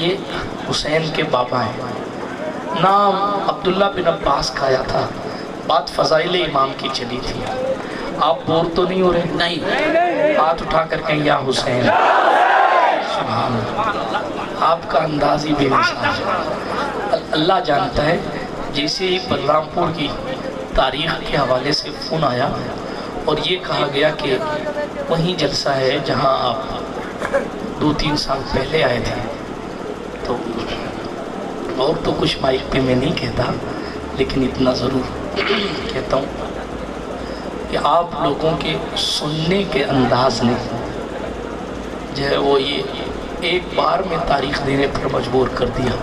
یہ حسین کے بابا ہیں، نام عبداللہ بن عباس کا آیا تھا، بات فضائل امام کی چلی تھی۔ آپ بور تو نہیں ہو رہے؟ نہیں، ہاتھ اٹھا کر کہیں یا حسین۔ سبحان اللہ، آپ کا انداز ہی بے مثال ہے۔ اللہ جانتا ہے، جیسے ہی بلرام پور کی تاریخ کے حوالے سے فون آیا اور یہ کہا گیا کہ وہیں جلسہ ہے جہاں آپ 2-3 سال پہلے آئے تھے، تو اور تو کچھ مائک پہ میں نہیں کہتا، لیکن اتنا ضرور کہتا ہوں کہ آپ لوگوں کے سننے کے انداز نے جو ہے وہ یہ ایک بار میں تاریخ دینے پر مجبور کر دیا،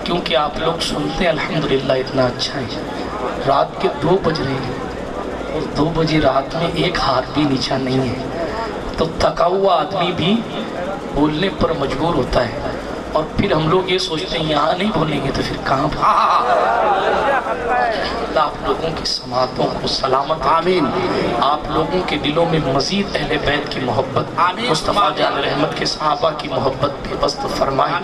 کیونکہ آپ لوگ سنتے ہیں الحمدللہ اتنا اچھا ہے۔ رات کے 2 بج رہے ہیں اور 2 بجے رات میں ایک ہاتھ بھی نیچا نہیں ہے، تو تھکا ہوا آدمی بھی بولنے پر مجبور ہوتا ہے، اور پھر ہم لوگ یہ سوچتے ہیں یہاں نہیں بولیں گے تو پھر کہاں اللہ آپ لوگوں کی سماعتوں کو سلامت، آمین۔ آپ لوگوں کے دلوں میں مزید اہل بیت کی محبت، مصطفیٰ جان رحمت کے صحابہ کی محبت بے بست فرمائے۔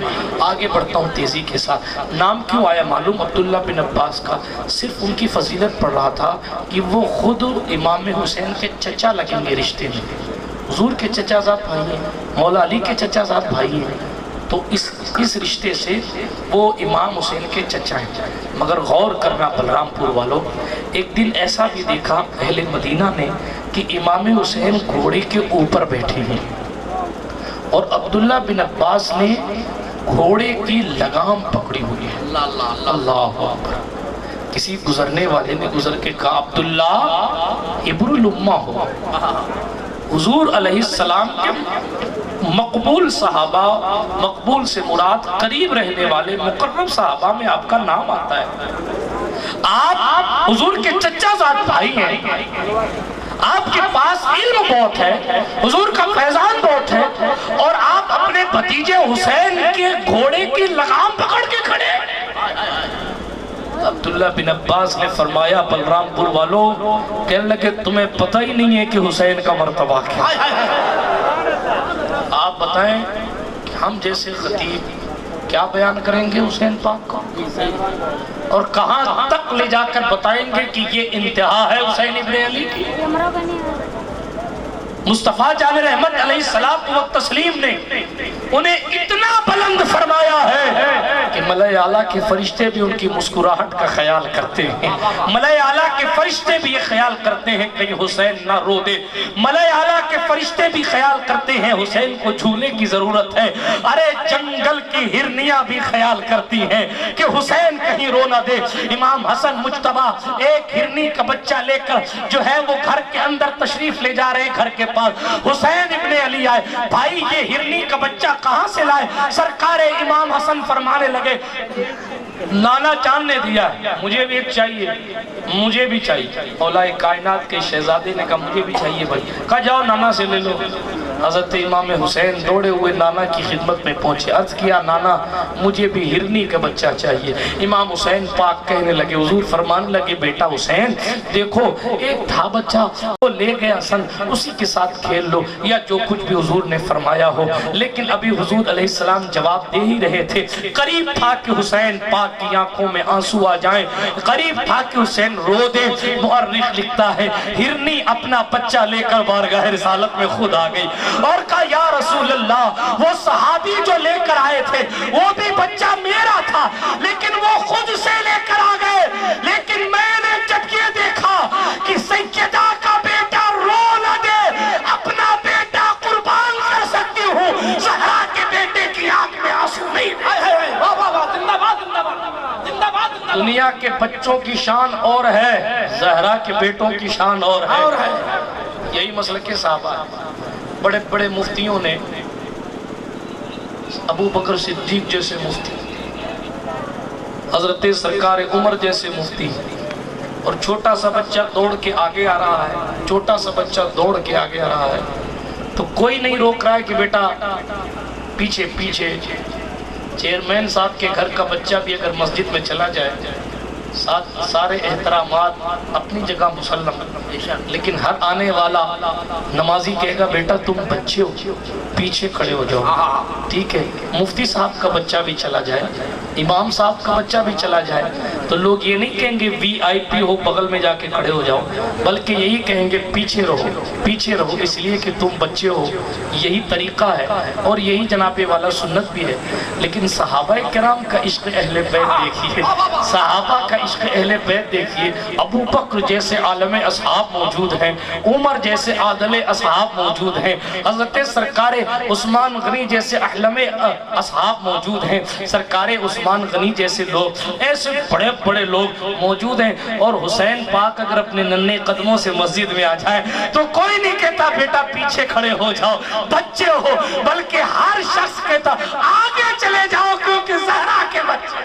آگے بڑھتا ہوں تیزی کے ساتھ۔ نام کیوں آیا معلوم؟ عبداللہ بن عباس کا صرف ان کی فضیلت پڑھ رہا تھا کہ وہ خود امام حسین کے چچا لگیں گے رشتے میں، حضور کے چچا زاد بھائی ہیں، مولا علی کے چچا زاد بھائی ہیں، تو اس رشتے سے وہ امام حسین کے چچا ہیں۔ مگر غور کرنا بلرام پور والوں، ایک دن ایسا بھی دیکھا اہل مدینہ نے کہ امام حسین گھوڑے کے اوپر بیٹھے ہیں اور عبداللہ بن عباس نے گھوڑے کی لگام پکڑی ہوئی ہے۔ اللہ اکبر۔ کسی گزرنے والے نے گزر کے کہا عبداللہ ابر الامہ ہو۔ حضور علیہ السلام کے مقبول صحابہ، مقبول سے مراد قریب رہنے والے مقرب صحابہ میں آپ کا نام آتا ہے۔ آپ حضور کے چچا زاد بھائی ہیں، آپ کے پاس علم بہت ہے، حضور کا فیضان بہت ہے، اور آپ اپنے بھتیجے حسین کے گھوڑے کی لگام پکڑ کے کھڑے۔ عبداللہ بن عباس نے فرمایا بلرام پور والوں، کہنے لگے تمہیں پتہ ہی نہیں ہے کہ حسین کا مرتبہ کیا۔ آپ بتائیں کہ ہم جیسے خطیب کیا بیان کریں گے حسین پاک کو، اور کہاں تک لے جا کر بتائیں گے کہ یہ انتہا ہے حسین ابن علی کی۔ مصطفیٰ جان رحمت علیہ السلام و تسلیم نے انہیں اتنا بلند فرمایا ہے کہ ملائے اعلیٰ کے فرشتے بھی ان کی مسکراہٹ کا خیال کرتے ہیں، ملائے اعلیٰ کے فرشتے بھی یہ خیال کرتے ہیں کہ حسین نہ رو دے، ملائے اعلیٰ کے فرشتے بھی خیال کرتے ہیں حسین کو جھولے کی ضرورت ہے، ارے جنگل کی ہرنیاں بھی خیال کرتی ہیں کہ حسین کہیں رو نہ دے۔ امام حسن مجتبیٰ ایک ہرنی کا بچہ لے کر جو ہے وہ گھر کے اندر تشریف لے جا رہے ہیں، گھر کے پاس حسین ابن علی آئے، بھائی یہ ہرنی کا بچہ کہاں سے لائے؟ سرکار امام حسن فرمانے لگے نانا جان نے دیا ہے، مجھے بھی ایک چاہیے، مجھے بھی چاہیے۔ مولا کائنات کے شہزادے نے کہا مجھے بھی چاہیے بھائی، کہا جاؤ نانا سے لے لو۔ حضرت امام حسین دوڑے ہوئے نانا کی خدمت میں پہنچے، عرض کیا نانا مجھے بھی ہرنی کا بچہ چاہیے۔ امام حسین پاک کہنے لگے، حضور فرمانے لگے بیٹا حسین دیکھو ایک تھا بچہ وہ لے گیا سن، اسی کے ساتھ کھیل لو یا جو کچھ بھی حضور نے فرمایا ہو۔ لیکن ابھی حضور علیہ السلام جواب دے ہی رہے تھے، قریب تھا کہ حسین پاک کی آنکھوں میں آنسو آ جائیں، قریب تھا کہ حسین رو دے۔ مؤرخ لکھتا ہے ہرنی اپنا بچہ لے کر بارگاہ رسالت میں خود آ گئی اور کہا یا رسول اللہ وہ صحابی جو لے کر آئے تھے وہ بھی بچہ میرا تھا، لیکن وہ خود سے لے کر آ گئے، لیکن میں نے جب یہ دیکھا کہ سیدہ کا بیٹا رو نہ دے، اپنا بیٹا قربان کر سکتی ہوں، زہرا کے بیٹے کی آنکھ میں آنسو نہیں رہے۔ دنیا کے بچوں کی شان اور ہے، زہرا کے بیٹوں کی شان اور ہے۔ یہی مسلک صحابہ، بڑے بڑے مفتیوں نے، ابو بکر صدیق جیسے مفتی، حضرت سرکار عمر جیسے مفتی، اور چھوٹا سا بچہ دوڑ کے آگے آ رہا ہے، چھوٹا سا بچہ دوڑ کے آگے آ رہا ہے تو کوئی نہیں روک رہا ہے کہ بیٹا پیچھے پیچھے۔ چیئرمین صاحب کے گھر کا بچہ بھی اگر مسجد میں چلا جائے سارے احترامات اپنی جگہ مسلم، لیکن ہر آنے والا نمازی کہے گا بیٹا تم بچے ہو، پیچھے کھڑے ہو جاؤ، ٹھیک ہے؟ مفتی صاحب کا بچہ بھی چلا جائے، امام صاحب کا بچہ بھی چلا جائے تو لوگ یہ نہیں کہیں گے وی آئی پی ہو بغل میں جا کے کھڑے ہو جاؤ، بلکہ یہی کہیں گے پیچھے رہو، پیچھے رہو، اس لیے کہ تم بچے ہو۔ یہی طریقہ ہے اور یہی جناب والا سنت بھی ہے۔ لیکن صحابہ کرام کا عشق اہل بیت دیکھیے، صحابہ کا عشق اہل بیت دیکھیے۔ ابو بکر جیسے عالم اصحاب موجود ہیں، عمر جیسے عادل اصحاب موجود ہیں، حضرت سرکار عثمان غنی جیسے احلم اصحاب موجود ہیں، سرکار عثمان غنی جیسے لوگ، ایسے بڑے بڑے لوگ موجود ہیں۔ اور حسین پاک اگر اپنے ننھے قدموں سے مسجد میں آ جائے تو کوئی نہیں کہتا بیٹا پیچھے کھڑے ہو جاؤ بچے ہو، بلکہ ہر شخص کہتا آگے چلے جاؤ کیونکہ زہرا کے بچے،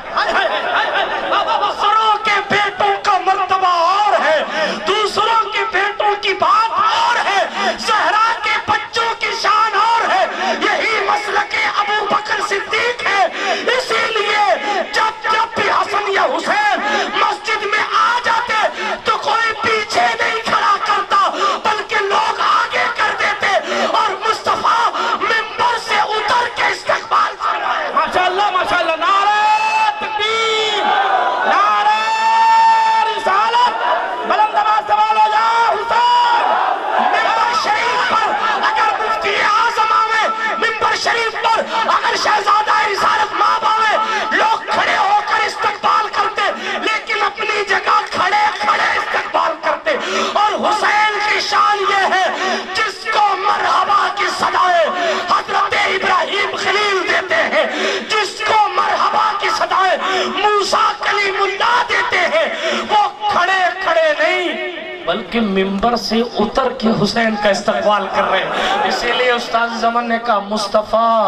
دوسروں کے بیٹوں کا مرتبہ اور ہے، دوسروں کے بیٹوں کی بات اور ہے، زہرا کے بچوں کی شان اور ہے۔ یہی مسلک ابو بکر صدیق ہے۔ اسی لیے جب بھی حسن یا حسین مسجد میں آ جاتے تو کوئی پیچھے نہیں کھڑا کرتا بلکہ لوگ آگے کر دیتے اور مصطفیٰ منبر سے اتر کے استقبال کر رہے ہیں۔ ماشاءاللہ ماشاءاللہ، نعرہ تکبیر، نعرہ رسالت، بلند آواز سوال ہو جا حسین۔ منبر شریف پر اگر مفتی اعظم آوے، منبر شریف پر اگر شہزادہ رسالت مآب آوے، لوگ کھڑے ہو کر استقبال کرتے لیکن اپنی جگہ کھڑے کھڑے استقبال کرتے۔ اور حسین کی شان یہ ہے جس کو مرحبا کی صدائے حضرت ابراہیم خلیل دیتے ہیں، جس کو مرحبا کی صدائے موسیٰ کلیم اللہ دیتے ہیں، وہ کھڑے کھڑے نہیں بلکہ منبر سے اتر کے حسین کا استقبال کر رہے ہیں۔ اسی لیے استاد زمان نے کہا مصطفیٰ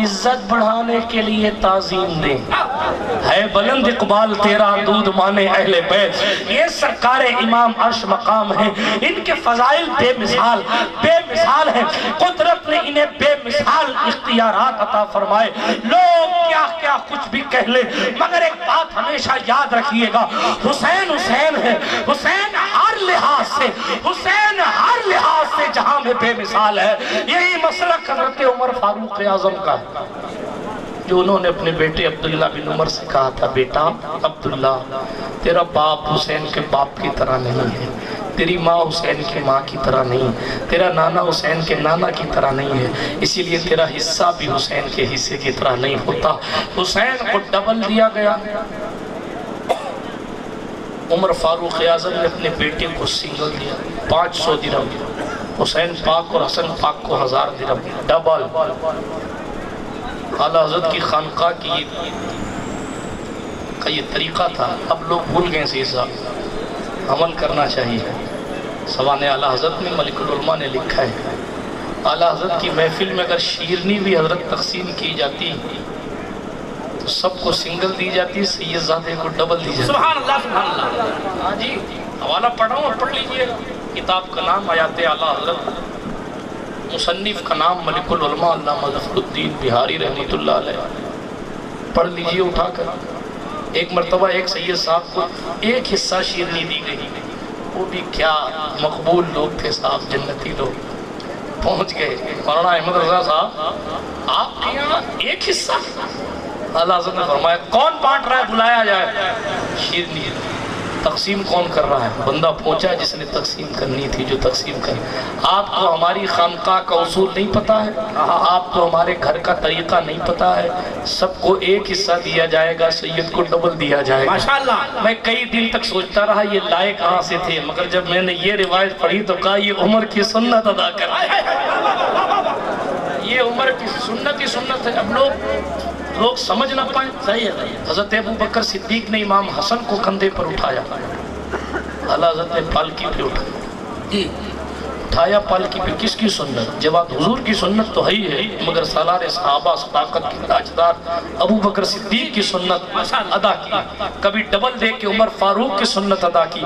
عزت بڑھانے کے لیے تعظیم دیں، ہے بلند اقبال تیرا دودھ مانے اہل بیت۔ یہ سرکار امام عرش مقام ہیں، ان کے فضائل بے مثال ہیں۔ قدرت نے انہیں بے مثال اختیارات عطا فرمائے۔ لوگ کیا کیا کچھ بھی کہہ لے مگر ایک بات ہمیشہ یاد رکھیے گا، حسین حسین ہے، حسین ہر لحاظ سے، حسین ہر لحاظ سے جہاں میں بے مثال ہے۔ یہی مسلک حضرت عمر فاروق اعظم کا ہے، جو انہوں نے اپنے بیٹے عبداللہ بن عمر سے کہا تھا بیٹا عبداللہ تیرا باپ حسین کے باپ کی طرح نہیں ہے، تیری ماں حسین کی ماں کی طرح نہیں، تیرا نانا حسین کے نانا کی طرح نہیں ہے، اسی لیے تیرا حصہ بھی حسین کے حصے کی طرح نہیں ہوتا۔ حسین کو ڈبل دیا گیا، عمر فاروق اعظم نے اپنے بیٹے کو سنگل دیا 500 درہم، حسین پاک اور حسن پاک کو 1000 درہم، ڈبل۔ اعلیٰ حضرت کی خانقاہ کی کا یہ طریقہ تھا، اب لوگ بھول گئے سے صاحب، عمل کرنا چاہیے۔ سوان اعلیٰ حضرت میں ملک العلماء نے لکھا ہے، اعلیٰ حضرت کی محفل میں اگر شیرنی بھی حضرت تقسیم کی جاتی تو سب کو سنگل دی جاتی، سید زادے کو ڈبل دی جاتی۔ سبحان اللہ سبحان اللہ۔ ہاں جی، حوالہ پڑھا ہوں اور پڑھ لیجئے، کتاب کا نام آیات اعلیٰ حضرت، مصنف کا نام ملک العلماء علامہ ظفر الدین بہاری رحمۃ اللہ علیہ، پڑھ لیجئے اٹھا کر۔ ایک مرتبہ ایک سید صاحب کو ایک حصہ شیرنی دی گئی، وہ بھی کیا مقبول لوگ تھے صاحب، جنتی لوگ، پہنچ گئے مولانا احمد رضا صاحب آپ کے یہاں ایک حصہ؟ اعلیٰ حضرت نے فرمایا کون بانٹ رہا ہے بلایا جائے۔ شیرنی تقسیم کون کر رہا ہے؟ بندہ پہنچا جس نے تقسیم کرنی تھی، جو تقسیم کرنی۔ آپ کو ہماری خانقاہ کا اصول نہیں پتا ہے، آپ کو ہمارے گھر کا طریقہ نہیں پتا ہے، سب کو ایک حصہ دیا جائے گا، سید کو ڈبل دیا جائے گا۔ ماشاءاللہ۔ میں کئی دن تک سوچتا رہا یہ لائے کہاں سے تھے، مگر جب میں نے یہ روایت پڑھی تو کہا یہ عمر کی سنت ادا کر رہا ہے، یہ عمر کی سنت ہی سنت ہے۔ اب لوگ سمجھ نہ پائیں، صحیح ہے۔ حضرت ابو بکر صدیق نے امام حسن کو کندھے پر اٹھایا، اعلیٰ حضرت نے پالکی پہ اٹھایا پالکی پہ۔ کس کی سنت؟ جواد حضور کی سنت تو ہی ہے، مگر سالار صحابہ صداقت کی تاجدار ابو بکر صدیق کی سنت ادا کی، کبھی ڈبل دے کے عمر فاروق کی سنت ادا کی۔